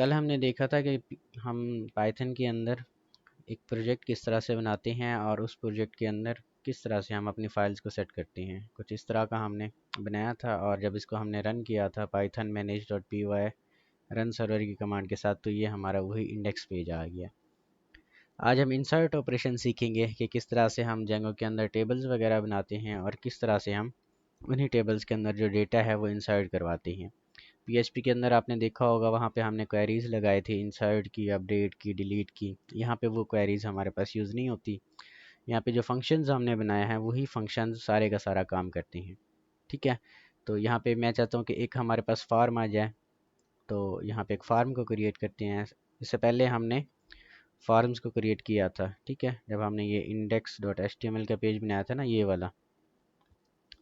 कल हमने देखा था कि हम पाइथन के अंदर एक प्रोजेक्ट किस तरह से बनाते हैं और उस प्रोजेक्ट के अंदर किस तरह से हम अपनी फाइल्स को सेट करते हैं। कुछ इस तरह का हमने बनाया था और जब इसको हमने रन किया था पाइथन manage.py रन सर्वर की कमांड के साथ, तो ये हमारा वही इंडेक्स पेज आ गया। आज हम इंसर्ट ऑपरेशन सीखेंगे कि किस तरह से हम जेंगो के अंदर टेबल्स वगैरह बनाते हैं और किस तरह से हम उन्हीं टेबल्स के अंदर जो डेटा है वो इंसर्ट करवाते हैं। पीएचपी के अंदर आपने देखा होगा, वहाँ पे हमने क्वेरीज लगाए थे, इंसर्ट की, अपडेट की, डिलीट की। यहाँ पे वो क्वेरीज हमारे पास यूज़ नहीं होती। यहाँ पे जो फंक्शंस हमने बनाया है वही फंक्शंस सारे का सारा काम करते हैं। ठीक है, तो यहाँ पे मैं चाहता हूँ कि एक हमारे पास फार्म आ जाए, तो यहाँ पे एक फार्म को क्रिएट करते हैं। इससे पहले हमने फार्म्स को क्रिएट किया था, ठीक है, जब हमने ये index.html का पेज बनाया था ना, ये वाला,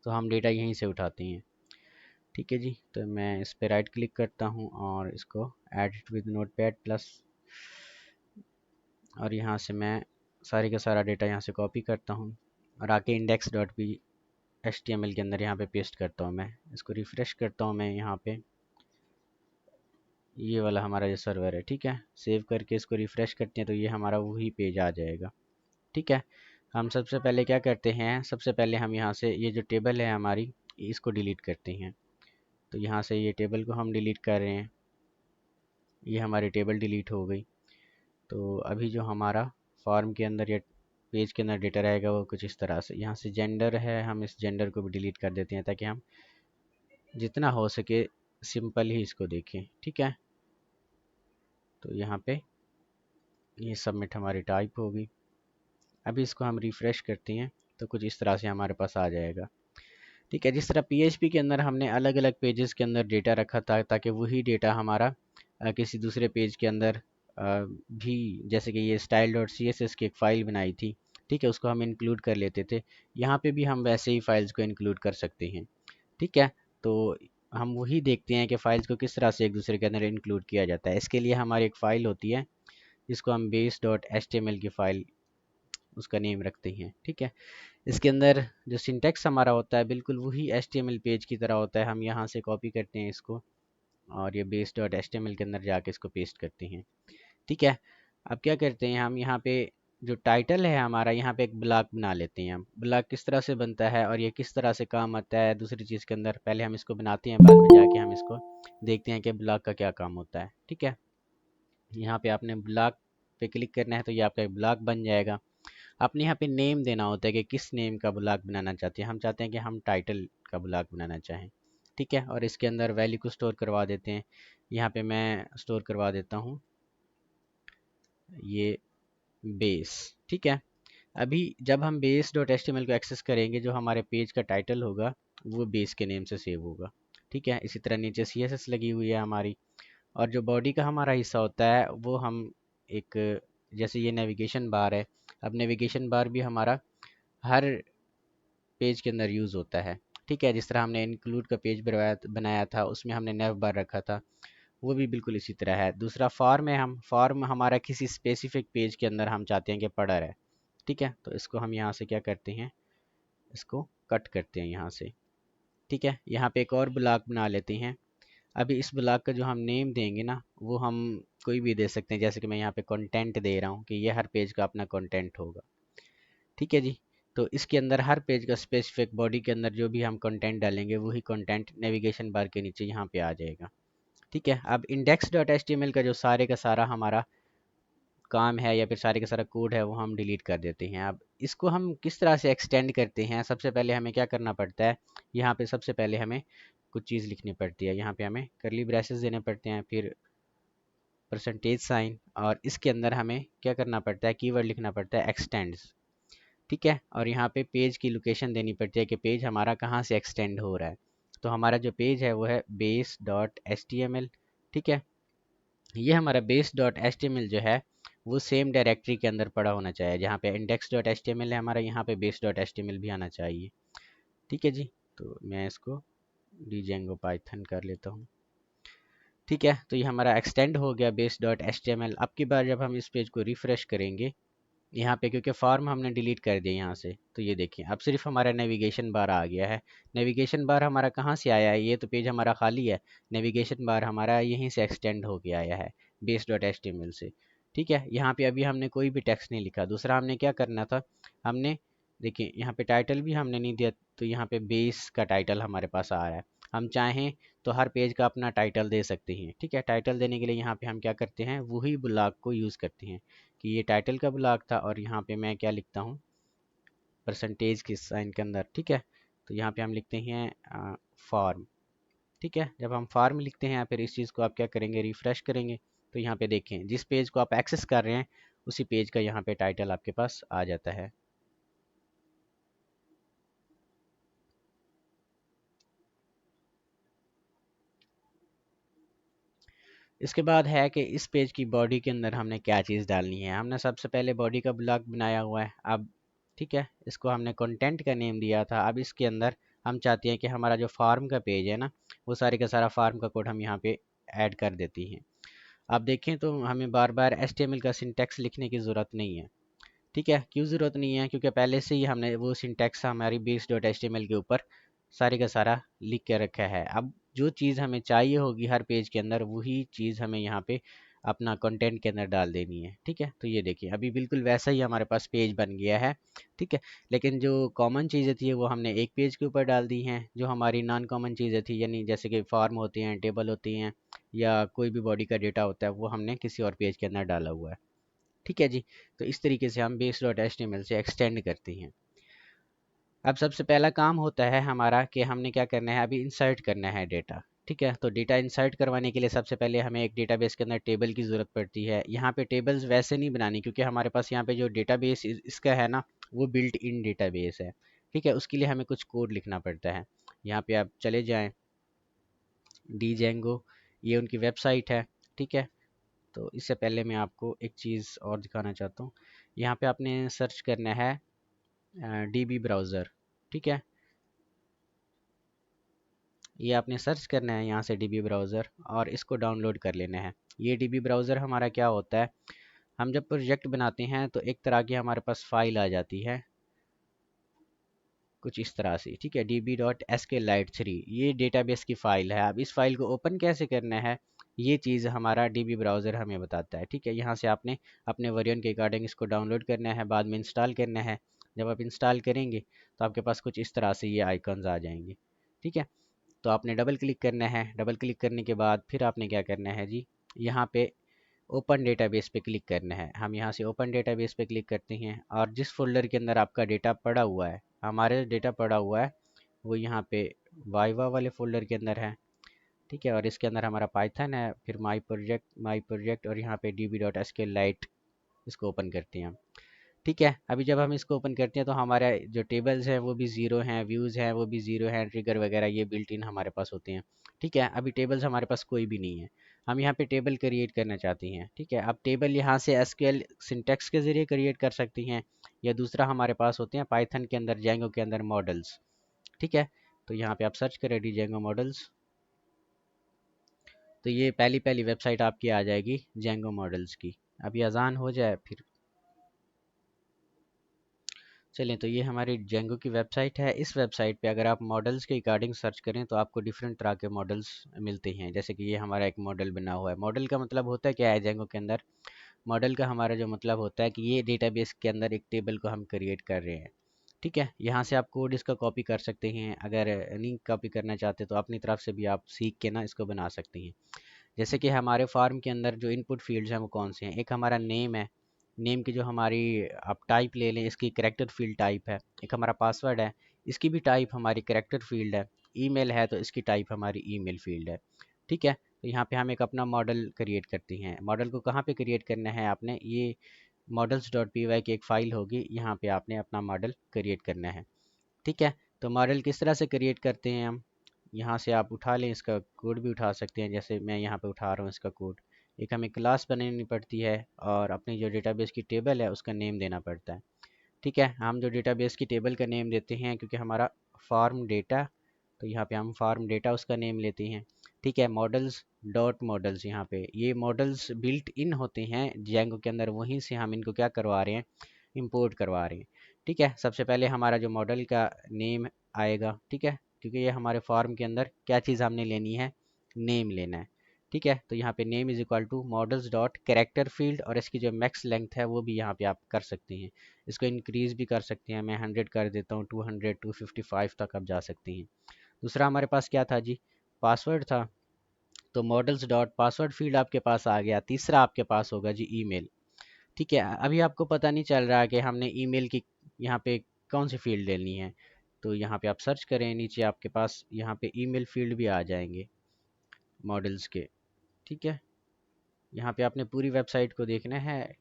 तो हम डेटा यहीं से उठाते हैं। ठीक है जी, तो मैं इस पर राइट क्लिक करता हूँ और इसको एडिट विद नोटपैड प्लस, और यहाँ से मैं सारी का सारा डेटा यहाँ से कॉपी करता हूँ और आके index.html के अंदर यहाँ पे पेस्ट करता हूँ। मैं इसको रिफ़्रेश करता हूँ, मैं यहाँ पे ये वाला हमारा जो सर्वर है, ठीक है, सेव करके इसको रिफ़्रेश करते हैं तो ये हमारा वही पेज आ जाएगा। ठीक है, हम सबसे पहले क्या करते हैं, सबसे पहले हम यहाँ से ये जो टेबल है हमारी, इसको डिलीट करते हैं। तो यहाँ से ये टेबल को हम डिलीट कर रहे हैं, ये हमारी टेबल डिलीट हो गई। तो अभी जो हमारा फॉर्म के अंदर या पेज के अंदर डेटा रहेगा वो कुछ इस तरह से, यहाँ से जेंडर है, हम इस जेंडर को भी डिलीट कर देते हैं ताकि हम जितना हो सके सिंपल ही इसको देखें। ठीक है, तो यहाँ पे ये सबमिट हमारी टाइप होगी। अभी इसको हम रिफ़्रेश करते हैं तो कुछ इस तरह से हमारे पास आ जाएगा। ठीक है, जिस तरह पीएचपी के अंदर हमने अलग अलग पेजेस के अंदर डेटा रखा था ताकि वही डेटा हमारा किसी दूसरे पेज के अंदर भी, जैसे कि ये style.css की एक फ़ाइल बनाई थी, ठीक है, उसको हम इंक्लूड कर लेते थे। यहाँ पे भी हम वैसे ही फाइल्स को इंक्लूड कर सकते हैं। ठीक है, तो हम वही देखते हैं कि फ़ाइल्स को किस तरह से एक दूसरे के अंदर इंक्लूड किया जाता है। इसके लिए हमारी एक फ़ाइल होती है जिसको हम base.html की फ़ाइल उसका नेम रखते हैं। ठीक है, इसके अंदर जो सिंटेक्स हमारा होता है बिल्कुल वही HTML पेज की तरह होता है। हम यहाँ से कॉपी करते हैं इसको और ये base.html के अंदर जाके इसको पेस्ट करते हैं। ठीक है, अब क्या करते हैं, हम यहाँ पे जो टाइटल है हमारा, यहाँ पे एक ब्लॉक बना लेते हैं। हम ब्लॉक किस तरह से बनता है और ये किस तरह से काम आता है दूसरी चीज़ के अंदर, पहले हम इसको बनाते हैं, बाद में जाके हम इसको देखते हैं कि ब्लॉक का क्या काम होता है। ठीक है, यहाँ पे आपने ब्लॉक पे क्लिक करना है तो ये आपका एक ब्लॉक बन जाएगा। आपने यहाँ पे नेम देना होता है कि किस नेम का ब्लॉक बनाना चाहते हैं। हम चाहते हैं कि हम टाइटल का ब्लॉक बनाना चाहें। ठीक है, और इसके अंदर वैल्यू को स्टोर करवा देते हैं। यहाँ पे मैं स्टोर करवा देता हूँ ये बेस। ठीक है, अभी जब हम base.html को एक्सेस करेंगे, जो हमारे पेज का टाइटल होगा वो बेस के नेम से सेव होगा। ठीक है, इसी तरह नीचे CSS लगी हुई है हमारी, और जो बॉडी का हमारा हिस्सा होता है वो हम एक, जैसे ये नेविगेशन बार है, अब नेविगेशन बार भी हमारा हर पेज के अंदर यूज़ होता है। ठीक है, जिस तरह हमने इंक्लूड का पेज बनाया था उसमें हमने नेव बार रखा था, वो भी बिल्कुल इसी तरह है। दूसरा फॉर्म है, हम फॉर्म हमारा किसी स्पेसिफिक पेज के अंदर हम चाहते हैं कि पढ़ा रहे। ठीक है, तो इसको हम यहाँ से क्या करते हैं, इसको कट करते हैं यहाँ से। ठीक है, यहाँ पे एक और ब्लॉक बना लेते हैं। अभी इस ब्लॉक का जो हम नेम देंगे ना वो हम कोई भी दे सकते हैं, जैसे कि मैं यहाँ पे कंटेंट दे रहा हूँ कि ये हर पेज का अपना कंटेंट होगा। ठीक है जी, तो इसके अंदर हर पेज का स्पेसिफिक बॉडी के अंदर जो भी हम कंटेंट डालेंगे वही कंटेंट नेविगेशन बार के नीचे यहाँ पे आ जाएगा। ठीक है, अब index.html का जो सारे का सारा हमारा काम है या फिर सारे का सारा कोड है वो हम डिलीट कर देते हैं। अब इसको हम किस तरह से एक्सटेंड करते हैं, सबसे पहले हमें क्या करना पड़ता है, यहाँ पे सबसे पहले हमें कुछ चीज़ लिखनी पड़ती है। यहाँ पे हमें करली ब्रेसेस देने पड़ते हैं, फिर परसेंटेज साइन, और इसके अंदर हमें क्या करना पड़ता है, कीवर्ड लिखना पड़ता है एक्सटेंड्स। ठीक है, और यहाँ पे पेज की लोकेशन देनी पड़ती है कि पेज हमारा कहाँ से एक्सटेंड हो रहा है। तो हमारा जो पेज है वो है base.html। ठीक है, ये हमारा base.html जो है वो सेम डायरेक्टरी के अंदर पड़ा होना चाहिए, जहाँ पे index.html है हमारा, यहाँ पे base.html भी आना चाहिए। ठीक है जी, तो मैं इसको django python कर लेता हूँ। ठीक है, तो ये हमारा एक्सटेंड हो गया base.html। अब की बार जब हम इस पेज को रिफ़्रेश करेंगे यहाँ पे, क्योंकि फॉर्म हमने डिलीट कर दिया यहाँ से, तो ये देखिए अब सिर्फ हमारा नेविगेशन बार आ गया है। नेविगेशन बार हमारा कहाँ से आया है, ये तो पेज हमारा खाली है, नेविगेशन बार हमारा यहीं से एक्सटेंड हो के आया है। Base dot H T M L से। ठीक है, यहाँ पे अभी हमने कोई भी टेक्स्ट नहीं लिखा। दूसरा हमने क्या करना था, हमने देखिए यहाँ पे टाइटल भी हमने नहीं दिया, तो यहाँ पे बेस का टाइटल हमारे पास आ रहा है। हम चाहें तो हर पेज का अपना टाइटल दे सकते हैं। ठीक है, टाइटल देने के लिए यहाँ पे हम क्या करते हैं, वही ब्लॉक को यूज़ करते हैं कि ये टाइटल का ब्लॉक था, और यहाँ पे मैं क्या लिखता हूँ, परसेंटेज के साइन के अंदर। ठीक है, तो यहाँ पे हम लिखते हैं फॉर्म। ठीक है, जब हम फॉर्म लिखते हैं फिर इस चीज़ को आप क्या करेंगे, रिफ़्रेश करेंगे, तो यहाँ पे देखें जिस पेज को आप एक्सेस कर रहे हैं उसी पेज का यहाँ पे टाइटल आपके पास आ जाता है। इसके बाद है कि इस पेज की बॉडी के अंदर हमने क्या चीज़ डालनी है। हमने सबसे पहले बॉडी का ब्लॉक बनाया हुआ है। अब ठीक है, इसको हमने कंटेंट का नेम दिया था। अब इसके अंदर हम चाहते हैं कि हमारा जो फार्म का पेज है ना, वो सारे का सारा फार्म का कोड हम यहाँ पे ऐड कर देती हैं। आप देखें तो हमें बार बार HTML का सिंटैक्स लिखने की ज़रूरत नहीं है। ठीक है, क्यों ज़रूरत नहीं है, क्योंकि पहले से ही हमने वो सिंटैक्स हमारी base dot H T M L के ऊपर सारे का सारा लिख के रखा है। अब जो चीज़ हमें चाहिए होगी हर पेज के अंदर, वही चीज़ हमें यहाँ पे अपना कंटेंट के अंदर डाल देनी है। ठीक है, तो ये देखिए अभी बिल्कुल वैसा ही हमारे पास पेज बन गया है। ठीक है, लेकिन जो कॉमन चीज़ें थी वो हमने एक पेज के ऊपर डाल दी हैं। जो हमारी नॉन कॉमन चीज़ें थी, यानी जैसे कि फॉर्म होती हैं, टेबल होती हैं, या कोई भी बॉडी का डेटा होता है, वो हमने किसी और पेज के अंदर डाला हुआ है। ठीक है जी, तो इस तरीके से हम base dot H T M L से एक्सटेंड करते हैं। अब सबसे पहला काम होता है हमारा कि हमने क्या करना है, अभी इंसर्ट करना है डेटा। ठीक है, तो डेटा इंसर्ट करवाने के लिए सबसे पहले हमें एक डेटाबेस के अंदर टेबल की ज़रूरत पड़ती है। यहाँ पे टेबल्स वैसे नहीं बनानी, क्योंकि हमारे पास यहाँ पे जो डेटाबेस इसका है ना, वो बिल्ट इन डेटाबेस है। ठीक है, उसके लिए हमें कुछ कोड लिखना पड़ता है। यहाँ पे आप चले जाएँ, डी जेंगो, ये उनकी वेबसाइट है। ठीक है, तो इससे पहले मैं आपको एक चीज़ और दिखाना चाहता हूँ। यहाँ पे आपने सर्च करना है डीबी ब्राउज़र। ठीक है, ये आपने सर्च करना है यहाँ से डीबी ब्राउज़र, और इसको डाउनलोड कर लेना है। ये डीबी ब्राउज़र हमारा क्या होता है, हम जब प्रोजेक्ट बनाते हैं तो एक तरह की हमारे पास फाइल आ जाती है कुछ इस तरह से। ठीक है, db.skylite3 ये डेटाबेस की फ़ाइल है। अब इस फाइल को ओपन कैसे करना है, ये चीज़ हमारा डीबी ब्राउज़र हमें बताता है। ठीक है, यहाँ से आपने अपने वर्जन के अकॉर्डिंग इसको डाउनलोड करना है, बाद में इंस्टॉल करना है। जब आप इंस्टॉल करेंगे तो आपके पास कुछ इस तरह से ये आइकन्स आ जाएंगे। ठीक है, तो आपने डबल क्लिक करना है। डबल क्लिक करने के बाद फिर आपने क्या करना है जी, यहाँ पे ओपन डेटाबेस पे क्लिक करना है। हम यहाँ से ओपन डेटाबेस पे क्लिक करते हैं, और जिस फोल्डर के अंदर आपका डेटा पड़ा हुआ है, हमारे डेटा पड़ा हुआ है वो यहाँ पे वाइवा वाले फोल्डर के अंदर है। ठीक है, और इसके अंदर हमारा पाइथन है, फिर माई प्रोजेक्ट और यहाँ पे db.skylite, इसको ओपन करते हैं हम। ठीक है, अभी जब हम इसको ओपन करते हैं तो हमारे जो टेबल्स हैं वो भी ज़ीरो हैं, व्यूज़ हैं वो भी ज़ीरो हैं, ट्रिगर वगैरह ये बिल्ट इन हमारे पास होते हैं। ठीक है, अभी टेबल्स हमारे पास कोई भी नहीं है, हम यहाँ पे टेबल क्रिएट करना चाहते हैं। ठीक है, अब टेबल यहाँ से एसक्यूएल सिंटैक्स के ज़रिए क्रिएट कर सकती हैं, या दूसरा हमारे पास होते हैं पाइथन के अंदर, जेंगो के अंदर मॉडल्स। ठीक है, तो यहाँ पे आप सर्च करें डी जेंगो मॉडल्स, तो ये पहली पहली वेबसाइट आपकी आ जाएगी जेंगो मॉडल्स की। अभी अजान हो जाए फिर चलें, तो ये हमारी जेंगो की वेबसाइट है। इस वेबसाइट पे अगर आप मॉडल्स के अकॉर्डिंग सर्च करें तो आपको डिफरेंट तरह के मॉडल्स मिलते हैं। जैसे कि ये हमारा एक मॉडल बना हुआ है। मॉडल का मतलब होता है क्या है जेंगो के अंदर, मॉडल का हमारा जो मतलब होता है कि ये डेटाबेस के अंदर एक टेबल को हम क्रिएट कर रहे हैं। ठीक है, यहाँ से आप कोड इसका कॉपी कर सकते हैं। अगर नहीं कॉपी करना चाहते तो अपनी तरफ से भी आप सीख के ना इसको बना सकते हैं। जैसे कि हमारे फॉर्म के अंदर जो इनपुट फील्ड्स हैं वो कौन से हैं, एक हमारा नेम है। नेम की जो हमारी आप टाइप ले लें, इसकी करैक्टर फील्ड टाइप है। एक हमारा पासवर्ड है, इसकी भी टाइप हमारी करैक्टर फील्ड है। ईमेल है तो इसकी टाइप हमारी ईमेल फील्ड है। ठीक है, तो यहाँ पे हम एक अपना मॉडल क्रिएट करते हैं। मॉडल को कहाँ पे क्रिएट करना है आपने, ये मॉडल्स डॉट पी वाई की एक फ़ाइल होगी, यहाँ पे आपने अपना मॉडल क्रिएट करना है। ठीक है, तो मॉडल किस तरह से क्रिएट करते हैं हम, यहाँ से आप उठा लें, इसका कोड भी उठा सकते हैं। जैसे मैं यहाँ पे उठा रहा हूँ इसका कोड। एक हमें क्लास बनानी पड़ती है, और अपनी जो डेटाबेस की टेबल है उसका नेम देना पड़ता है। ठीक है, हम जो डेटाबेस की टेबल का नेम देते हैं, क्योंकि हमारा फार्म डेटा, तो यहाँ पे हम फार्म डेटा उसका नेम लेते हैं। ठीक है, मॉडल्स डॉट मॉडल्स, यहाँ पे ये मॉडल्स बिल्ट इन होते हैं जेंगो के अंदर, वहीं से हम इनको क्या करवा रहे हैं, इंपोर्ट करवा रहे हैं। ठीक है, सबसे पहले हमारा जो मॉडल का नेम आएगा। ठीक है, क्योंकि ये हमारे फॉर्म के अंदर क्या चीज़ हमने लेनी है, नेम लेना है। ठीक है, तो यहाँ पे name is equal to models dot character field, और इसकी जो मैक्स लेंथ है वो भी यहाँ पे आप कर सकते हैं। इसको इंक्रीज भी कर सकते हैं, मैं 100 कर देता हूँ, 200 255 तक आप जा सकते हैं। दूसरा हमारे पास क्या था जी, पासवर्ड था, तो मॉडल्स डॉट पासवर्ड फील्ड आपके पास आ गया। तीसरा आपके पास होगा जी ईमेल। ठीक है, अभी आपको पता नहीं चल रहा कि हमने ईमेल की यहाँ पे कौन सी फील्ड लेनी है, तो यहाँ पे आप सर्च करें, नीचे आपके पास यहाँ पे ईमेल फील्ड भी आ जाएंगे मॉडल्स के। ठीक है, यहाँ पे आपने पूरी वेबसाइट को देखना है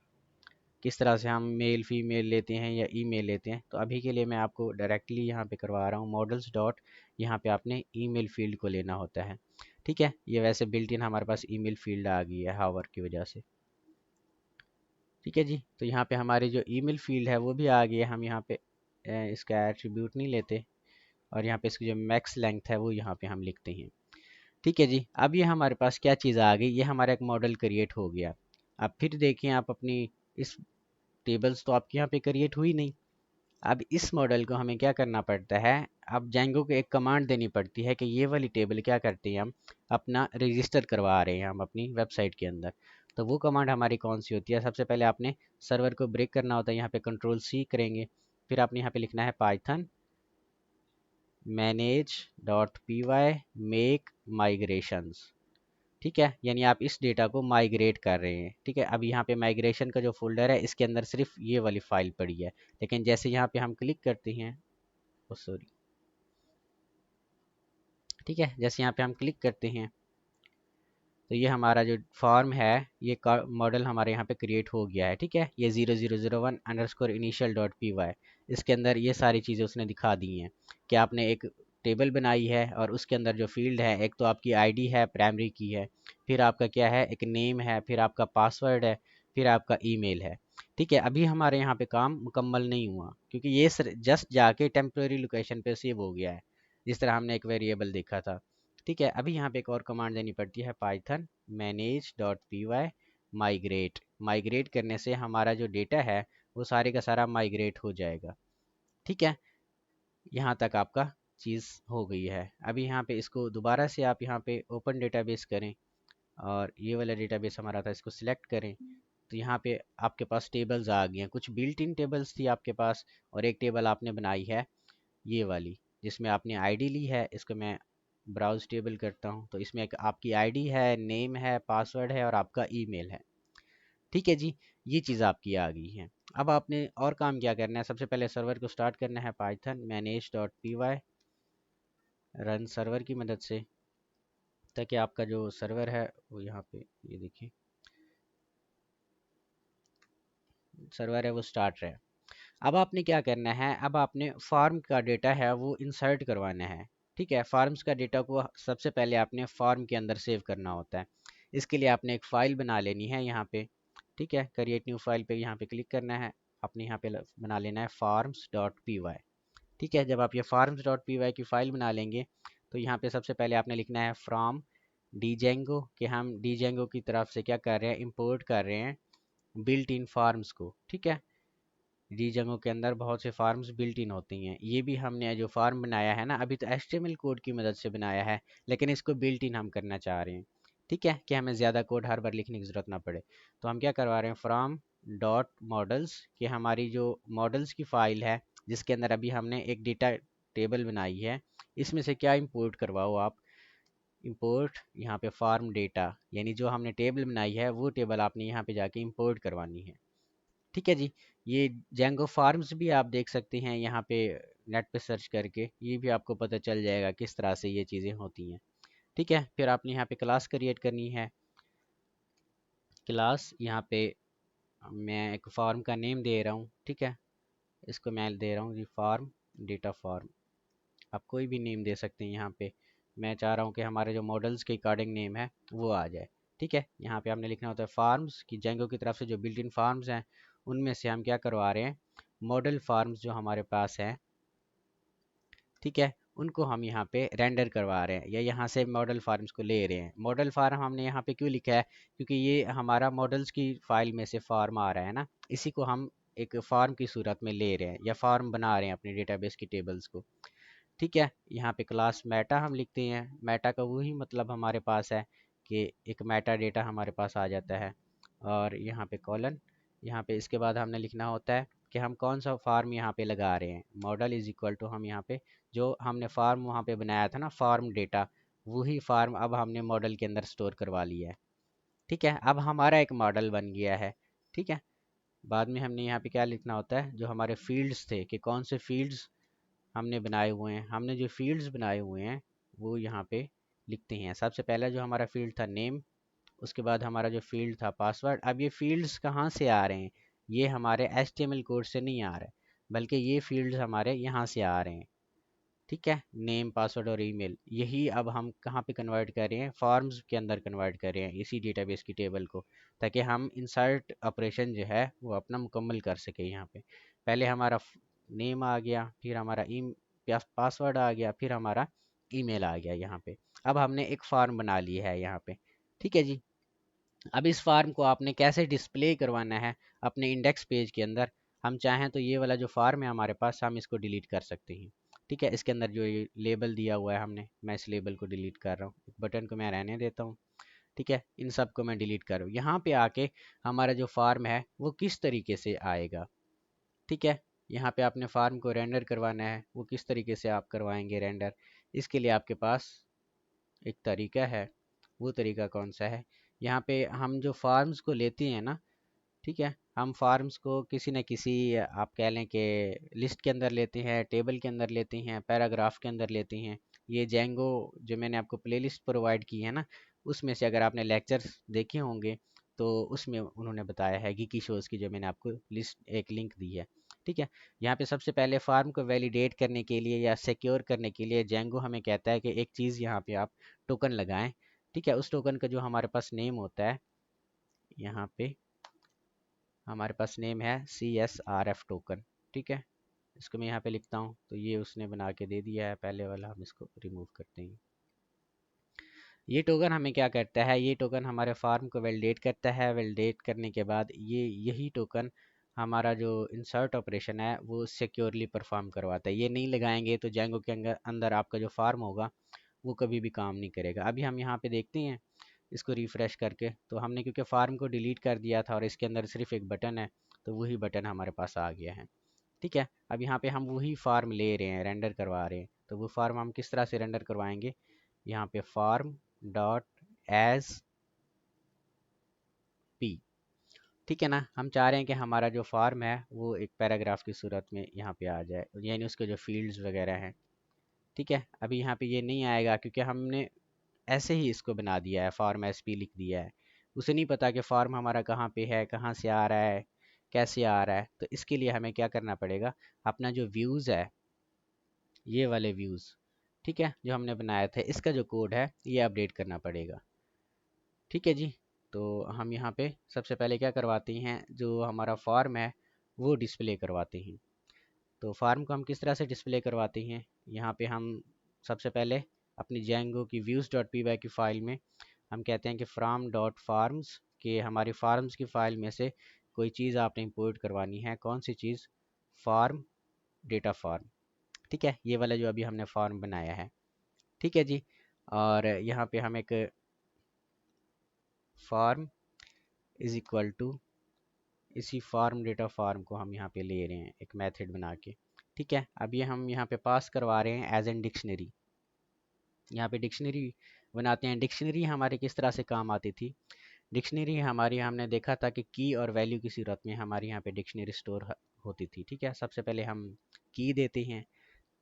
किस तरह से हम मेल फीमेल लेते हैं या ईमेल लेते हैं। तो अभी के लिए मैं आपको डायरेक्टली यहाँ पे करवा रहा हूँ, मॉडल्स डॉट, यहाँ पे आपने ईमेल फील्ड को लेना होता है। ठीक है, ये वैसे बिल्ट इन हमारे पास ईमेल फील्ड आ गई है हावर की वजह से। ठीक है जी, तो यहाँ पे हमारी जो ईमेल फील्ड है वो भी आ गई है। हम यहाँ पे इसका एट्रीब्यूट नहीं लेते, और यहाँ पे इसकी जो मैक्स लेंथ है वो यहाँ पे हम लिखते हैं। ठीक है जी, अब ये हमारे पास क्या चीज़ आ गई, ये हमारा एक मॉडल क्रिएट हो गया। अब फिर देखें आप अपनी इस टेबल्स तो आपके यहाँ पे क्रिएट हुई नहीं। अब इस मॉडल को हमें क्या करना पड़ता है, अब जेंगो को एक कमांड देनी पड़ती है कि ये वाली टेबल क्या करते हैं, हम अपना रजिस्टर करवा रहे हैं हम अपनी वेबसाइट के अंदर। तो वो कमांड हमारी कौन सी होती है, सबसे पहले आपने सर्वर को ब्रेक करना होता है, यहाँ पे कंट्रोल सी करेंगे, फिर आपने यहाँ पे लिखना है Python manage dot P Y make migrations. ठीक है, यानी आप इस डेटा को माइग्रेट कर रहे हैं। ठीक है, अब यहाँ पे माइग्रेशन का जो फोल्डर है इसके अंदर सिर्फ ये वाली फाइल पड़ी है, लेकिन जैसे यहाँ पे हम क्लिक करते हैं, ओ सॉरी, ठीक है, जैसे यहाँ पे हम क्लिक करते हैं तो ये हमारा जो फॉर्म है, ये मॉडल हमारे यहाँ पे क्रिएट हो गया है। ठीक है, ये 0001 underscore initial dot P Y, इसके अंदर ये सारी चीज़ें उसने दिखा दी हैं कि आपने एक टेबल बनाई है, और उसके अंदर जो फील्ड है, एक तो आपकी आईडी है, प्राइमरी की है, फिर आपका क्या है, एक नेम है, फिर आपका पासवर्ड है, फिर आपका ईमेल है। ठीक है, अभी हमारे यहाँ पे काम मुकम्मल नहीं हुआ, क्योंकि ये जस्ट जाके टेम्प्रेरी लोकेशन पे सेव हो गया है, जिस तरह हमने एक वेरिएबल देखा था। ठीक है, अभी यहाँ पे एक और कमांड देनी पड़ती है, Python manage dot P Y migrate. Migrate करने से हमारा जो डेटा है वो सारे का सारा माइग्रेट हो जाएगा। ठीक है, यहाँ तक आपका चीज़ हो गई है। अभी यहाँ पे इसको दोबारा से आप यहाँ पे ओपन डेटाबेस करें, और ये वाला डेटाबेस हमारा था, इसको सिलेक्ट करें, तो यहाँ पे आपके पास टेबल्स आ गई हैं। कुछ बिल्ट इन टेबल्स थी आपके पास, और एक टेबल आपने बनाई है ये वाली, जिसमें आपने आईडी ली है। इसको मैं ब्राउज टेबल करता हूँ, तो इसमें एक आपकी आईडी है, नेम है, पासवर्ड है, और आपका ईमेल है। ठीक है जी, ये चीज़ आपकी आ गई है। अब आपने और काम क्या करना है, सबसे पहले सर्वर को स्टार्ट करना है, Python manage dot P Y run server की मदद से, ताकि आपका जो सर्वर है वो यहाँ पे, ये देखिए सर्वर है वो स्टार्ट रहे। अब आपने क्या करना है, अब आपने फार्म का डेटा है वो इंसर्ट करवाना है। ठीक है, फार्म्स का डेटा को सबसे पहले आपने फार्म के अंदर सेव करना होता है। इसके लिए आपने एक फ़ाइल बना लेनी है यहाँ पे। ठीक है, क्रिएट न्यू फाइल पे यहाँ पे क्लिक करना है, आपने यहाँ पे बना लेना है फार्म्स डॉट पी वाई। ठीक है, जब आप ये फार्म्स डॉट पी वाई की फ़ाइल बना लेंगे, तो यहाँ पे सबसे पहले आपने लिखना है फ्रॉम डीजेंगो, कि हम डीजेंगो की तरफ से क्या कर रहे हैं, इम्पोर्ट कर रहे हैं बिल्ट इन फार्म्स को। ठीक है, रीजनों के अंदर बहुत से फार्म्स बिल्ट इन होती हैं। ये भी हमने जो फार्म बनाया है ना, अभी तो एचटीएमएल कोड की मदद से बनाया है, लेकिन इसको बिल्ट इन हम करना चाह रहे हैं। ठीक है, कि हमें ज़्यादा कोड हर बार लिखने की ज़रूरत ना पड़े। तो हम क्या करवा रहे हैं, फ्रॉम डॉट मॉडल्स, कि हमारी जो मॉडल्स की फ़ाइल है जिसके अंदर अभी हमने एक डेटा टेबल बनाई है, इसमें से क्या इंपोर्ट करवाओ आप, इंपोर्ट यहाँ पे फार्म डेटा, यानी जो हमने टेबल बनाई है वो टेबल आपने यहाँ पे जाके इंपोर्ट करवानी है। ठीक है जी, ये जेंगो फार्म्स भी आप देख सकते हैं यहाँ पे, नेट पे सर्च करके ये भी आपको पता चल जाएगा किस तरह से ये चीज़ें होती हैं। ठीक है, फिर आपने यहाँ पे क्लास क्रिएट करनी है। क्लास यहाँ पे मैं एक फार्म का नेम दे रहा हूँ। ठीक है, इसको मैं दे रहा हूँ जी फार्म डेटा फार्म। आप कोई भी नेम दे सकते हैं यहाँ पे, मैं चाह रहा हूँ कि हमारे जो मॉडल्स के अकॉर्डिंग नेम है वो आ जाए। ठीक है, यहाँ पे आपने लिखना होता है फार्म्स, की जेंगो की तरफ से जो बिल्ट इन फार्म्स हैं उनमें से हम क्या करवा रहे हैं, मॉडल फार्म्स जो हमारे पास हैं, ठीक है, उनको हम यहाँ पे रेंडर करवा रहे हैं, या यहाँ से मॉडल फार्म्स को ले रहे हैं। मॉडल फार्म हमने यहाँ पे क्यों लिखा है, क्योंकि ये हमारा मॉडल्स की फाइल में से फार्म आ रहा है ना, इसी को हम एक फार्म की सूरत में ले रहे हैं, या फार्म बना रहे हैं अपनी डेटाबेस की टेबल्स को। ठीक है, यहाँ पे क्लास मेटा हम लिखते हैं। मेटा का वही मतलब हमारे पास है कि एक मेटा डेटा हमारे पास आ जाता है, और यहाँ पे कॉलन, यहाँ पे इसके बाद हमने लिखना होता है कि हम कौन सा फार्म यहाँ पे लगा रहे हैं। मॉडल इज इक्वल टू, हम यहाँ पे जो हमने फार्म वहाँ पे बनाया था ना, फार्म डेटा, वही फार्म अब हमने मॉडल के अंदर स्टोर करवा लिया है। ठीक है, अब हमारा एक मॉडल बन गया है। ठीक है, बाद में हमने यहाँ पे क्या लिखना होता है, जो हमारे फील्ड्स थे कि कौन से फील्ड्स हमने बनाए हुए हैं। हमने जो फील्ड्स बनाए हुए हैं वो यहाँ पे लिखते हैं। सबसे पहला जो हमारा फील्ड था नेम, उसके बाद हमारा जो फील्ड था पासवर्ड। अब ये फील्ड्स कहाँ से आ रहे हैं, ये हमारे HTML कोड से नहीं आ रहे, बल्कि ये फील्ड्स हमारे यहाँ से आ रहे हैं। ठीक है, नेम पासवर्ड और ईमेल, यही अब हम कहाँ पे कन्वर्ट कर रहे हैं, फॉर्म्स के अंदर कन्वर्ट कर रहे हैं इसी डेटाबेस की टेबल को, ताकि हम इंसर्ट ऑपरेशन जो है वो अपना मुकम्मल कर सके। यहाँ पे पहले हमारा नेम आ गया, फिर हमारा पासवर्ड आ गया, फिर हमारा ईमेल आ गया यहाँ पे। अब हमने एक फॉर्म बना लिया है यहाँ पे। ठीक है जी, अब इस फार्म को आपने कैसे डिस्प्ले करवाना है अपने इंडेक्स पेज के अंदर। हम चाहें तो ये वाला जो फार्म है हमारे पास, हम इसको डिलीट कर सकते हैं। ठीक है, इसके अंदर जो ये लेबल दिया हुआ है हमने, मैं इस लेबल को डिलीट कर रहा हूँ, बटन को मैं रहने देता हूँ। ठीक है, इन सब को मैं डिलीट कर रहा हूँ। यहाँ पे आके हमारा जो फार्म है वो किस तरीके से आएगा। ठीक है, यहाँ पे आपने फार्म को रेंडर करवाना है, वो किस तरीके से आप करवाएंगे रेंडर। इसके लिए आपके पास एक तरीका है, वो तरीका कौन सा है, यहाँ पे हम जो फार्म्स को लेते हैं ना, ठीक है, हम फार्म्स को किसी न किसी, आप कह लें कि लिस्ट के अंदर लेते हैं, टेबल के अंदर लेते हैं, पैराग्राफ के अंदर लेते हैं। ये जेंगो जो मैंने आपको प्लेलिस्ट प्रोवाइड की है ना, उसमें से अगर आपने लेक्चर्स देखे होंगे तो उसमें उन्होंने बताया है गीकी शोज़ की, जो मैंने आपको लिस्ट एक लिंक दी है। ठीक है, यहाँ पे सबसे पहले फार्म को वैलिडेट करने के लिए या सिक्योर करने के लिए जेंगो हमें कहता है कि एक चीज़ यहाँ पे आप टोकन लगाएं। ठीक है, उस टोकन का जो हमारे पास नेम होता है, यहाँ पे हमारे पास नेम है CSRF टोकन। ठीक है, इसको मैं यहाँ पे लिखता हूँ, तो ये उसने बना के दे दिया है पहले वाला, हम इसको रिमूव करते हैं। ये टोकन हमें क्या करता है, ये टोकन हमारे फार्म को वैलिडेट करता है। वैलिडेट करने के बाद यही टोकन हमारा जो इंसर्ट ऑपरेशन है वो सिक्योरली परफॉर्म करवाता है। ये नहीं लगाएंगे तो जेंगो के अंदर आपका जो फार्म होगा वो कभी भी काम नहीं करेगा। अभी हम यहाँ पे देखते हैं इसको रिफ़्रेश करके, तो हमने क्योंकि फार्म को डिलीट कर दिया था और इसके अंदर सिर्फ एक बटन है, तो वही बटन हमारे पास आ गया है। ठीक है, अब यहाँ पे हम वही फार्म ले रहे हैं, रेंडर करवा रहे हैं। तो वो फार्म हम किस तरह से रेंडर करवाएंगे, यहाँ पे फार्म डॉट एज पी। ठीक है ना, हम चाह रहे हैं कि हमारा जो फार्म है वो एक पैराग्राफ की सूरत में यहाँ पे आ जाए, यानी उसके जो फील्ड्स वगैरह हैं। ठीक है, अभी यहाँ पे ये नहीं आएगा क्योंकि हमने ऐसे ही इसको बना दिया है, फार्म एस पी लिख दिया है। उसे नहीं पता कि फार्म हमारा कहाँ पे है, कहाँ से आ रहा है, कैसे आ रहा है। तो इसके लिए हमें क्या करना पड़ेगा, अपना जो व्यूज़ है, ये वाले व्यूज़, ठीक है, जो हमने बनाया था, इसका जो कोड है ये अपडेट करना पड़ेगा। ठीक है जी, तो हम यहाँ पे सबसे पहले क्या करवाते हैं, जो हमारा फार्म है वो डिस्प्ले करवाते हैं। तो फार्म को हम किस तरह से डिस्प्ले करवाते हैं, यहाँ पे हम सबसे पहले अपनी जेंगो की व्यूज़ डॉट पी वाई की फ़ाइल में हम कहते हैं कि फ्राम डॉट फार्म्स, के हमारी फार्म्स की फ़ाइल में से कोई चीज़ आपने इंपोर्ट करवानी है। कौन सी चीज़, फार्म डेटा फार्म। ठीक है, ये वाला जो अभी हमने फार्म बनाया है। ठीक है जी, और यहाँ पे हम एक फार्म इज़ इक्वल टू, इसी फार्म डेटा फार्म को हम यहाँ पे ले रहे हैं एक मेथड बना के। ठीक है, अब ये हम यहाँ पे पास करवा रहे हैं एज एन डिक्शनरी। यहाँ पे डिक्शनरी बनाते हैं। डिक्शनरी हमारे किस तरह से काम आती थी, डिक्शनरी हमारी, हमने देखा था कि की और वैल्यू की सूरत में हमारी यहाँ पे डिक्शनरी स्टोर होती थी। ठीक है, सबसे पहले हम की देते हैं,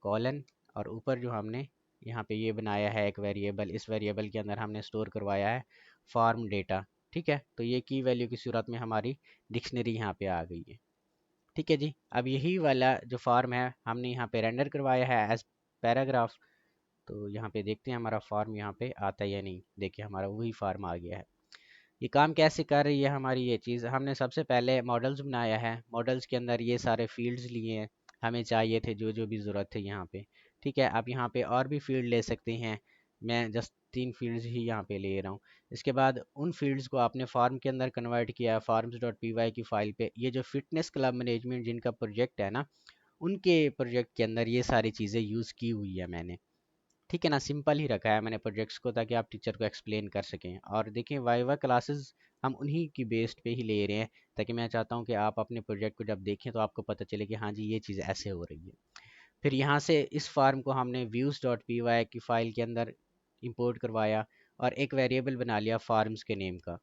कॉलन, और ऊपर जो हमने यहाँ पे ये बनाया है एक वेरिएबल, इस वेरिएबल के अंदर हमने स्टोर करवाया है फार्म डेटा। ठीक है, तो ये की वैल्यू की सूरत में हमारी डिक्शनरी यहाँ पे आ गई है। ठीक है जी, अब यही वाला जो फार्म है हमने यहाँ पे रेंडर करवाया है एज पैराग्राफ। तो यहाँ पे देखते हैं हमारा फार्म यहाँ पे आता है या नहीं। देखिए हमारा वही फार्म आ गया है। ये काम कैसे कर रही है हमारी ये चीज़, हमने सबसे पहले मॉडल्स बनाया है, मॉडल्स के अंदर ये सारे फील्ड्स लिए हैं, हमें चाहिए थे जो जो भी ज़रूरत थे यहाँ पे। ठीक है, आप यहाँ पे और भी फील्ड ले सकते हैं, मैं जस्ट 3 फील्ड्स ही यहाँ पे ले रहा हूँ। इसके बाद उन फील्ड्स को आपने फार्म के अंदर कन्वर्ट किया, फार्म्स डॉट पी वाई की फ़ाइल पे। ये जो फिटनेस क्लब मैनेजमेंट जिनका प्रोजेक्ट है ना, उनके प्रोजेक्ट के अंदर ये सारी चीज़ें यूज़ की हुई है मैंने। ठीक है ना, सिंपल ही रखा है मैंने प्रोजेक्ट्स को ताकि आप टीचर को एक्सप्लेन कर सकें। और देखिए वाइवा क्लासेस हम उन्हीं की बेस्ड पे ही ले रहे हैं, ताकि मैं चाहता हूँ कि आप अपने प्रोजेक्ट को जब देखें तो आपको पता चले कि हाँ जी ये चीज़ ऐसे हो रही है। फिर यहाँ से इस फार्म को हमने views.py की फ़ाइल के अंदर इंपोर्ट करवाया और एक वेरिएबल बना लिया फार्म्स के नेम का।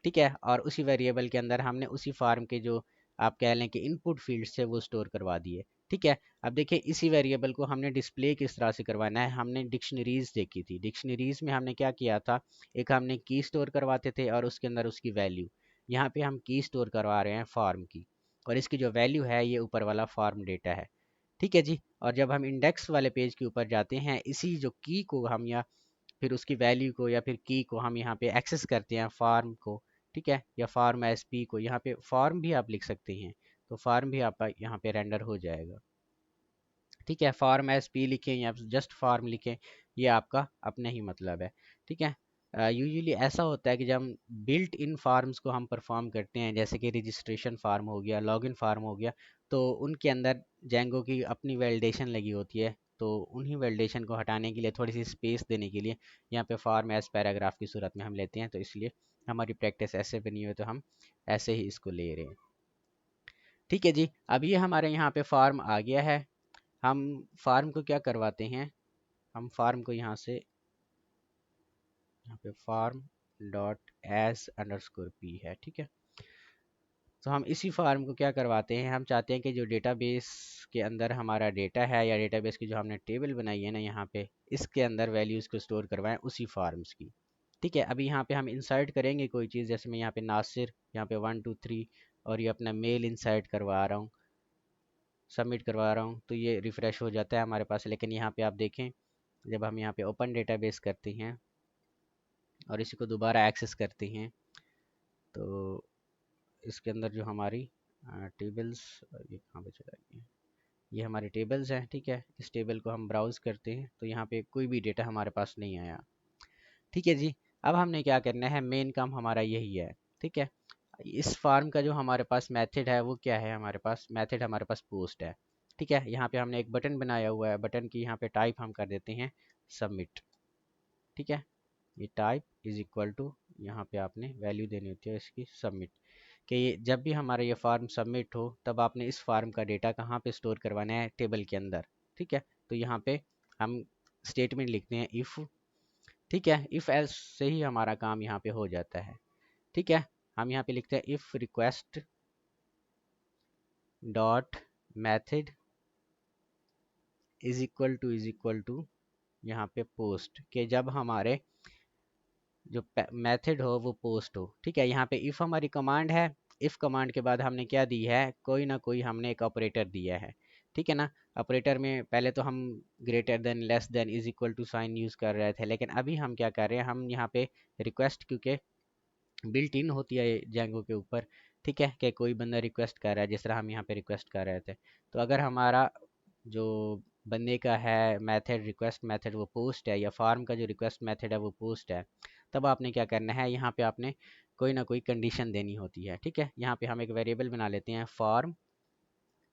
ठीक है, और उसी वेरिएबल के अंदर हमने उसी फार्म के जो आप कह लें कि इनपुट फील्ड्स थे वो स्टोर करवा दिए। ठीक है, अब देखिए इसी वेरिएबल को हमने डिस्प्ले किस तरह से करवाना है। हमने डिक्शनरीज देखी थी, डिक्शनरीज में हमने क्या किया था, एक हमने की स्टोर करवाते थे और उसके अंदर उसकी वैल्यू। यहाँ पे हम की स्टोर करवा रहे हैं फार्म की, और इसकी जो वैल्यू है ये ऊपर वाला फार्म डेटा है। ठीक है जी, और जब हम इंडेक्स वाले पेज के ऊपर जाते हैं, इसी जो की को हम या फिर उसकी वैल्यू को या फिर की को हम यहाँ पे एक्सेस करते हैं फार्म को। ठीक है, या फार्म एस पी को, यहाँ पे फार्म भी आप लिख सकते हैं, तो फार्म भी आपका यहाँ पे रेंडर हो जाएगा। ठीक है, फार्म एस पी लिखें या जस्ट फार्म लिखें, ये आपका अपना ही मतलब है। ठीक है, यूजुअली ऐसा होता है कि जब हम बिल्ट इन फार्म्स को हम परफॉर्म करते हैं, जैसे कि रजिस्ट्रेशन फार्म हो गया, लॉगिन फार्म हो गया, तो उनके अंदर जेंगो की अपनी वैलिडेशन लगी होती है। तो उन्हीं वैलिडेशन को हटाने के लिए, थोड़ी सी स्पेस देने के लिए, यहाँ पे फार्म एज पैराग्राफ की सूरत में हम लेते हैं। तो इसलिए हमारी प्रैक्टिस ऐसे बनी हुई है, तो हम ऐसे ही इसको ले रहे हैं। ठीक है जी, अब ये हमारे यहाँ पे फार्म आ गया है। हम फार्म को क्या करवाते हैं, हम फार्म को यहाँ से, यहाँ पे form dot S underscore P है। ठीक है, तो हम इसी फार्म को क्या करवाते हैं, हम चाहते हैं कि जो डेटाबेस के अंदर हमारा डेटा है, या डेटाबेस की जो हमने टेबल बनाई है ना यहाँ पे, इसके अंदर वैल्यूज़ को स्टोर करवाएं उसी फार्म्स की। ठीक है, अभी यहाँ पे हम इंसर्ट करेंगे कोई चीज़, जैसे मैं यहाँ पे नासिर, यहाँ पे 1 2 3 और ये अपना मेल इंसर्ट करवा रहा हूँ, सबमिट करवा रहा हूँ, तो ये रिफ़्रेश हो जाता है हमारे पास। लेकिन यहाँ पे आप देखें, जब हम यहाँ पे ओपन डेटाबेस करते हैं और इसी को दोबारा एक्सेस करते हैं, तो इसके अंदर जो हमारी टेबल्स, ये कहाँ पे चला गया, ये हमारी टेबल्स हैं। ठीक है, इस टेबल को हम ब्राउज़ करते हैं तो यहाँ पे कोई भी डेटा हमारे पास नहीं आया। ठीक है जी, अब हमने क्या करना है, मेन काम हमारा यही है। ठीक है, इस फार्म का जो हमारे पास मेथड है वो क्या है, हमारे पास मेथड, हमारे पास पोस्ट है। ठीक है, यहाँ पे हमने एक बटन बनाया हुआ है, बटन की यहाँ पे टाइप हम कर देते हैं सबमिट। ठीक है, ये टाइप इज इक्वल टू, यहाँ पे आपने वैल्यू देनी होती है इसकी सबमिट, कि ये जब भी हमारा ये फार्म सबमिट हो तब आपने इस फार्म का डेटा कहाँ पे स्टोर करवाना है, टेबल के अंदर। ठीक है, तो यहाँ पे हम स्टेटमेंट लिखते हैं इफ़। ठीक है, इफ़ एल्स से ही हमारा काम यहाँ पे हो जाता है। ठीक है, हम यहाँ पे लिखते हैं if request dot method is equal to यहाँ पे पोस्ट, के जब हमारे जो मेथड हो वो पोस्ट हो। ठीक है, यहाँ पे इफ़ हमारी कमांड है, इफ़ कमांड के बाद हमने क्या दी है, कोई ना कोई हमने एक ऑपरेटर दिया है। ठीक है ना, ऑपरेटर में पहले तो हम greater than, less than, is equal to sign use कर रहे थे, लेकिन अभी हम क्या कर रहे हैं, हम यहाँ पे रिक्वेस्ट, क्योंकि बिल्ट इन होती है जेंगो के ऊपर। ठीक है, कि कोई बंदा रिक्वेस्ट कर रहा है, जिस तरह हम यहाँ पे रिक्वेस्ट कर रहे थे, तो अगर हमारा जो बंदे का है मेथड, रिक्वेस्ट मेथड वो पोस्ट है, या फार्म का जो रिक्वेस्ट मेथड है वो पोस्ट है, तब आपने क्या करना है, यहाँ पे आपने कोई ना कोई कंडीशन देनी होती है। ठीक है, यहाँ पे हम एक वेरिएबल बना लेते हैं फार्म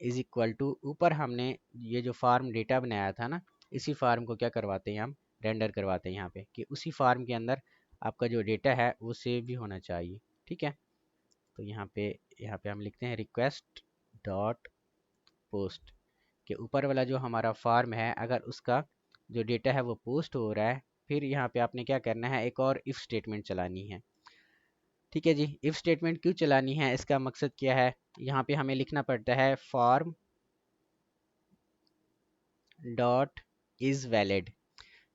इज इक्वल टू, ऊपर हमने ये जो फार्म डेटा बनाया था ना, इसी फार्म को क्या करवाते हैं हम, रेंडर करवाते हैं यहाँ पे, कि उसी फार्म के अंदर आपका जो डेटा है वो सेव भी होना चाहिए। ठीक है, तो यहाँ पे हम लिखते हैं रिक्वेस्ट डॉट पोस्ट, के ऊपर वाला जो हमारा फार्म है, अगर उसका जो डेटा है वो पोस्ट हो रहा है, फिर यहाँ पे आपने क्या करना है, एक और इफ़ स्टेटमेंट चलानी है। ठीक है जी, इफ़ स्टेटमेंट क्यों चलानी है, इसका मकसद क्या है, यहाँ पे हमें लिखना पड़ता है फार्म डॉट इज़ वैलिड।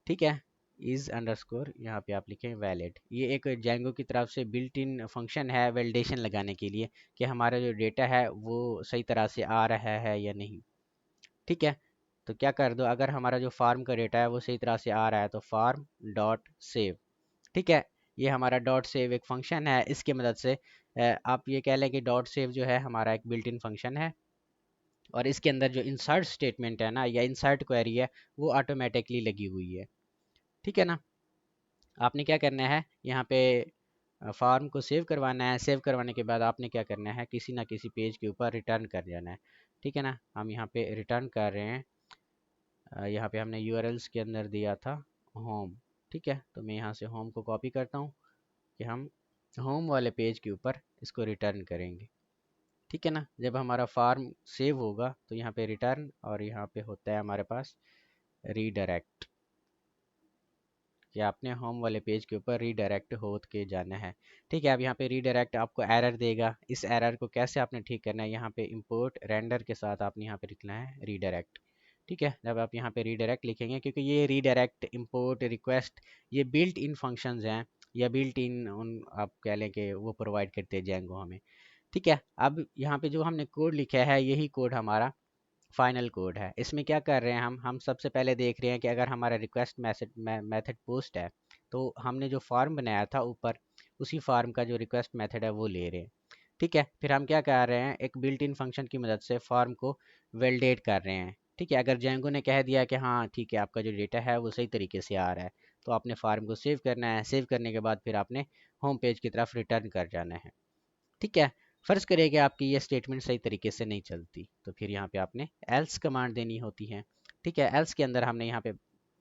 ठीक है, इज़ अंडरस्कोर, यहाँ पे आप लिखें वैलिड, ये एक जेंगो की तरफ से बिल्ट इन फंक्शन है वैलिडेशन लगाने के लिए, कि हमारा जो डेटा है वो सही तरह से आ रहा है या नहीं। ठीक है, तो क्या कर दो, अगर हमारा जो फार्म का डेटा है वो सही तरह से आ रहा है, तो फार्म डॉट सेव। ठीक है, ये हमारा डॉट सेव एक फंक्शन है, इसकी मदद से आप ये कह लें कि डॉट सेव जो है हमारा एक बिल्ट इन फंक्शन है, और इसके अंदर जो इंसर्ट स्टेटमेंट है ना, या इंसर्ट क्वेरी है, वो ऑटोमेटिकली लगी हुई है। ठीक है ना, आपने क्या करना है, यहाँ पे फार्म को सेव करवाना है, सेव करवाने के बाद आपने क्या करना है, किसी ना किसी पेज के ऊपर रिटर्न कर जाना है। ठीक है ना, हम यहाँ पे रिटर्न कर रहे हैं, यहाँ पे हमने यूआरएल्स के अंदर दिया था होम। ठीक है, तो मैं यहाँ से होम को कॉपी करता हूँ कि हम होम वाले पेज के ऊपर इसको रिटर्न करेंगे। ठीक है ना, जब हमारा फॉर्म सेव होगा तो यहाँ पे रिटर्न और यहाँ पे होता है हमारे पास रीडायरेक्ट, कि आपने होम वाले पेज के ऊपर रीडायरेक्ट हो के जाना है। ठीक है, अब यहाँ पे रीडायरेक्ट आपको एरर देगा। इस एरर को कैसे आपने ठीक करना है, यहाँ पे इंपोर्ट रेंडर के साथ आपने यहाँ पे लिखना है रीडायरेक्ट। ठीक है, जब आप यहाँ पे रीडायरेक्ट लिखेंगे, क्योंकि ये रीडायरेक्ट, इंपोर्ट, रिक्वेस्ट ये बिल्ट इन फंक्शंस हैं, या बिल्ट इन उन आप कह लें कि वो प्रोवाइड करते हैं जेंगो हमें। ठीक है, अब यहाँ पे जो हमने कोड लिखा है यही कोड हमारा फाइनल कोड है। इसमें क्या कर रहे हैं हम सबसे पहले देख रहे हैं कि अगर हमारा रिक्वेस्ट मैसेज मेथड पोस्ट है तो हमने जो फॉर्म बनाया था ऊपर, उसी फॉर्म का जो रिक्वेस्ट मेथड है वो ले रहे हैं। ठीक है, फिर हम क्या कर रहे हैं, एक बिल्ट इन फंक्शन की मदद से फॉर्म को वैलिडेट कर रहे हैं। ठीक है, अगर जेंगो ने कह दिया कि हाँ ठीक है आपका जो डेटा है वो सही तरीके से आ रहा है, तो आपने फार्म को सेव करना है। सेव करने के बाद फिर आपने होम पेज की तरफ रिटर्न कर जाना है। ठीक है, फ़र्ज़ करिए कि आपकी ये स्टेटमेंट सही तरीके से नहीं चलती, तो फिर यहाँ पे आपने एल्स कमांड देनी होती है। ठीक है, एल्स के अंदर हमने यहाँ पे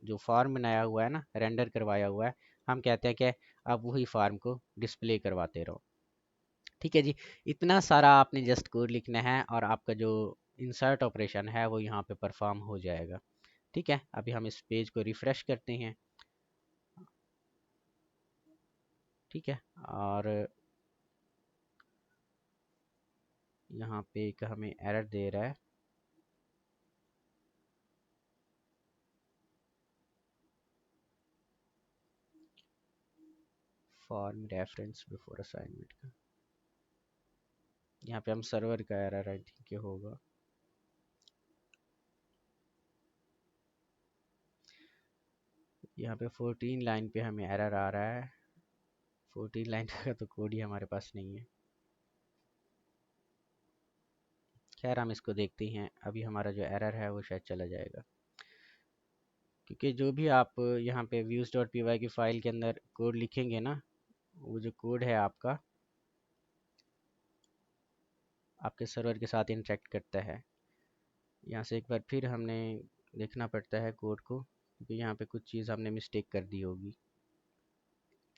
जो फॉर्म बनाया हुआ है ना, रेंडर करवाया हुआ है, हम कहते हैं कि आप वही फार्म को डिस्प्ले करवाते रहो। ठीक है जी, इतना सारा आपने जस्ट कोड लिखना है और आपका जो इंसर्ट ऑपरेशन है वो यहाँ पे परफॉर्म हो जाएगा। ठीक है, अभी हम इस पेज को रिफ़्रेश करते हैं। ठीक है, और यहाँ पे एक हमें एरर दे रहा है। फॉर्म रेफरेंस बिफोर असाइनमेंट का, यहाँ पे हम सर्वर का एरर आई थिंक ये होगा। यहाँ पे 14 लाइन पे हमें एरर आ रहा है। 14 लाइन का तो कोड ही हमारे पास नहीं है। खैर हम इसको देखते हैं, अभी हमारा जो एरर है वो शायद चला जाएगा, क्योंकि जो भी आप यहाँ पे views.py की फ़ाइल के अंदर कोड लिखेंगे ना, वो जो कोड है आपका आपके सर्वर के साथ इंटरेक्ट करता है। यहाँ से एक बार फिर हमने देखना पड़ता है कोड को, क्योंकि यहाँ पे कुछ चीज़ हमने मिस्टेक कर दी होगी।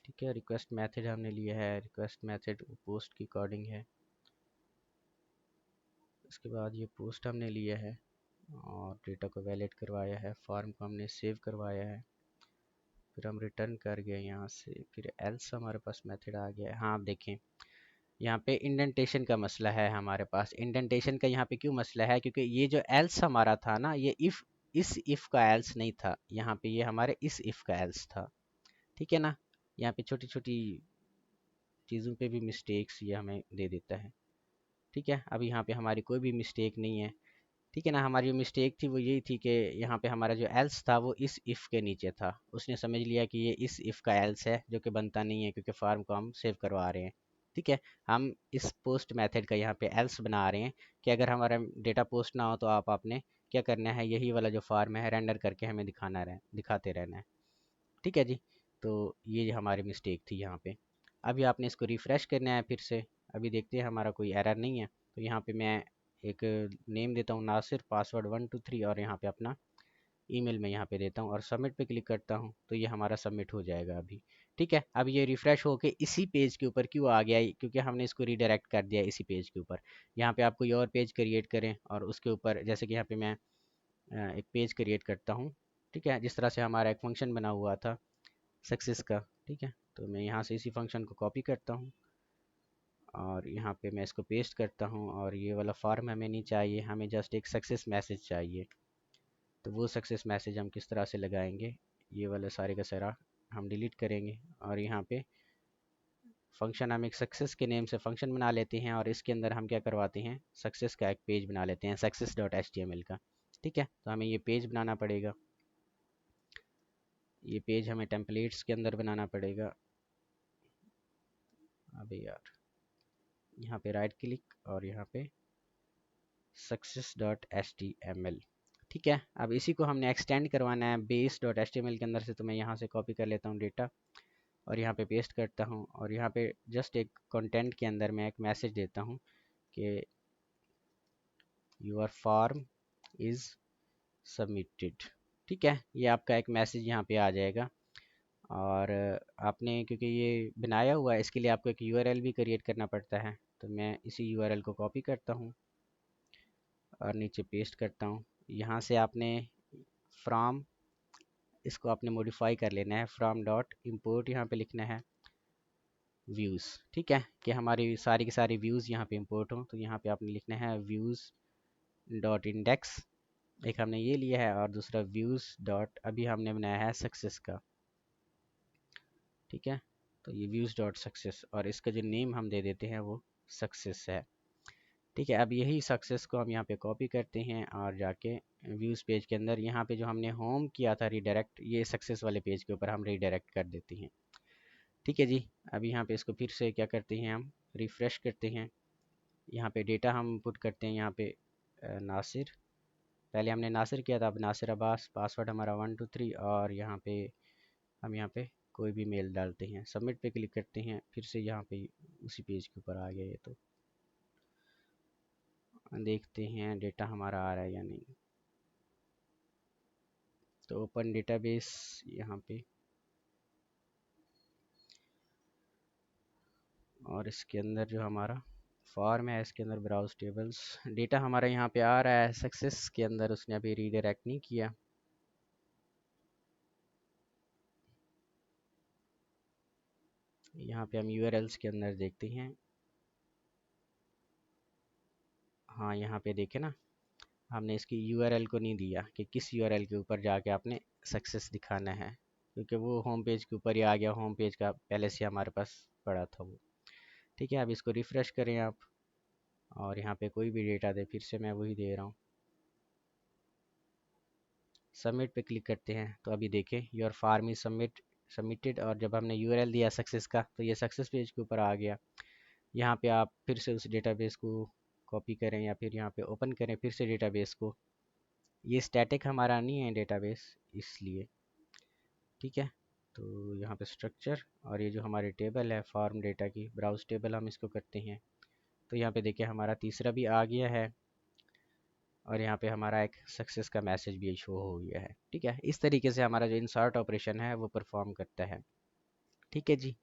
ठीक है, रिक्वेस्ट मेथड हमने लिया है, रिक्वेस्ट मेथड पोस्ट की अकॉर्डिंग है। उसके बाद ये पोस्ट हमने लिया है और डेटा को वैलिड करवाया है, फॉर्म को हमने सेव करवाया है, फिर हम रिटर्न कर गए यहाँ से, फिर एल्स हमारे पास मेथड आ गया है। हाँ, आप देखें यहाँ पे इंडेंटेशन का मसला है हमारे पास। इंडेंटेशन का यहाँ पे क्यों मसला है, क्योंकि ये जो एल्स हमारा था ना, ये इफ़, इस इफ़ का एल्स नहीं था, यहाँ पे ये हमारे इस इफ़ का एल्स था। ठीक है ना, यहाँ पे छोटी छोटी चीज़ों पे भी मिस्टेक्स ये हमें दे देता है। ठीक है, अब यहाँ पे हमारी कोई भी मिस्टेक नहीं है। ठीक है ना, हमारी जो मिस्टेक थी वो यही थी कि यहाँ पे हमारा जो एल्स था वो इस इफ़ के नीचे था। उसने समझ लिया कि ये इस इफ़ का एल्स है, जो कि बनता नहीं है क्योंकि फार्म को हम सेव करवा रहे हैं। ठीक है, हम इस पोस्ट मेथड का यहाँ पे एल्स बना रहे हैं कि अगर हमारा डेटा पोस्ट ना हो तो आपने क्या करना है, यही वाला जो फार्म है रेंडर करके हमें दिखाते रहना है। ठीक है जी, तो ये हमारी मिस्टेक थी यहाँ पे। अभी आपने इसको रिफ़्रेश करना है फिर से। अभी देखते हैं हमारा कोई एरर नहीं है, तो यहाँ पे मैं एक नेम देता हूँ नासिर, पासवर्ड 123, और यहाँ पे अपना ईमेल मैं यहाँ पे देता हूँ और सबमिट पे क्लिक करता हूँ, तो ये हमारा सबमिट हो जाएगा अभी। ठीक है, अब ये रिफ़्रेश होके इसी पेज के ऊपर क्यों आ गया, क्योंकि हमने इसको रीडायरेक्ट कर दिया इसी पेज के ऊपर। यहाँ पे आप कोई और पेज क्रिएट करें और उसके ऊपर, जैसे कि यहाँ पे मैं एक पेज क्रिएट करता हूँ। ठीक है, जिस तरह से हमारा एक फंक्शन बना हुआ था सक्सेस का। ठीक है, तो मैं यहाँ से इसी फंक्शन को कॉपी करता हूँ और यहाँ पे मैं इसको पेस्ट करता हूँ, और ये वाला फॉर्म हमें नहीं चाहिए, हमें जस्ट एक सक्सेस मैसेज चाहिए। तो वो सक्सेस मैसेज हम किस तरह से लगाएंगे, ये वाला सारे का सारा हम डिलीट करेंगे, और यहाँ पे फंक्शन हम एक सक्सेस के नेम से फंक्शन बना लेते हैं, और इसके अंदर हम क्या करवाते हैं, सक्सेस का एक पेज बना लेते हैं, success.html का। ठीक है, तो हमें ये पेज बनाना पड़ेगा। ये पेज हमें टेम्पलेट्स के अंदर बनाना पड़ेगा। अबे यार, यहाँ पे राइट क्लिक और यहाँ पे success.html। ठीक है, अब इसी को हमने एक्सटेंड करवाना है base.html के अंदर से, तो मैं यहाँ से कॉपी कर लेता हूँ डेटा और यहाँ पे पेस्ट करता हूँ, और यहाँ पे जस्ट एक कंटेंट के अंदर मैं एक मैसेज देता हूँ कि योर फॉर्म इज़ सबमिटेड। ठीक है, ये आपका एक मैसेज यहाँ पे आ जाएगा। और आपने क्योंकि ये बनाया हुआ है, इसके लिए आपको एक यूआरएल भी क्रिएट करना पड़ता है। तो मैं इसी यूआरएल को कॉपी करता हूँ और नीचे पेस्ट करता हूँ। यहाँ से आपने फ्रॉम, इसको आपने मॉडिफाई कर लेना है, फ्रॉम डॉट इम्पोर्ट यहाँ पे लिखना है व्यूज़। ठीक है, कि हमारी सारी की सारी व्यूज़ यहाँ पे इंपोर्ट हों। तो यहाँ पे आपने लिखना है व्यूज़ डॉट इंडेक्स, एक हमने ये लिया है, और दूसरा व्यूज़ डॉट अभी हमने बनाया है सक्सेस का। ठीक है, तो ये व्यूज़ डॉट सक्सेस, और इसका जो नेम हम दे देते हैं वो सक्सेस है। ठीक है, अब यही सक्सेस को हम यहाँ पे कॉपी करते हैं और जाके व्यूज़ पेज के अंदर यहाँ पे जो हमने होम किया था रीडायरेक्ट, ये सक्सेस वाले पेज के ऊपर हम रीडायरेक्ट कर देते हैं। ठीक है जी, अब यहाँ पे इसको फिर से क्या करते हैं, हम रिफ़्रेश करते हैं। यहाँ पे डेटा हम पुट करते हैं, यहाँ पे नासिर, पहले हमने नासिर किया था, अब नासिर अब्बास, पासवर्ड हमारा 123, और यहाँ पे हम यहाँ पे कोई भी मेल डालते हैं, सबमिट पे क्लिक करते हैं, फिर से यहाँ पे उसी पेज के ऊपर आ गया ये। तो देखते हैं डेटा हमारा आ रहा है या नहीं। तो ओपन डेटाबेस यहाँ पे, और इसके अंदर जो हमारा फॉर्म है इसके अंदर ब्राउज टेबल्स, डेटा हमारा यहाँ पे आ रहा है सक्सेस के अंदर, उसने अभी रीडायरेक्ट नहीं किया। यहाँ पे हम यूआरएल्स के अंदर देखते हैं, हाँ यहाँ पे देखें ना, हमने इसकी यूआरएल को नहीं दिया कि किस यूआरएल के ऊपर जाके आपने सक्सेस दिखाना है, क्योंकि वो होम पेज के ऊपर ही आ गया, होम पेज का पहले से हमारे पास पड़ा था वो। ठीक है, अब इसको रिफ़्रेश करें आप, और यहाँ पे कोई भी डेटा दे, फिर से मैं वही दे रहा हूँ, सबमिट पे क्लिक करते हैं। तो अभी देखें योर फार्म इज सबमिटेड, और जब हमने यूआरएल दिया सक्सेस का तो ये सक्सेस पेज के ऊपर आ गया। यहाँ पे आप फिर से उस डेटाबेस को कॉपी करें या फिर यहाँ पे ओपन करें फिर से डेटाबेस को, ये स्टैटिक हमारा नहीं है डेटाबेस इसलिए। ठीक है, तो यहाँ पे स्ट्रक्चर, और ये जो हमारी टेबल है फार्म डेटा की, ब्राउज टेबल हम इसको करते हैं। तो यहाँ पे देखिए हमारा तीसरा भी आ गया है, और यहाँ पे हमारा एक सक्सेस का मैसेज भी शो हो गया है। ठीक है, इस तरीके से हमारा जो इंसर्ट ऑपरेशन है वो परफॉर्म करता है। ठीक है जी,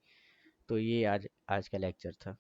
तो ये आज आज का लेक्चर था।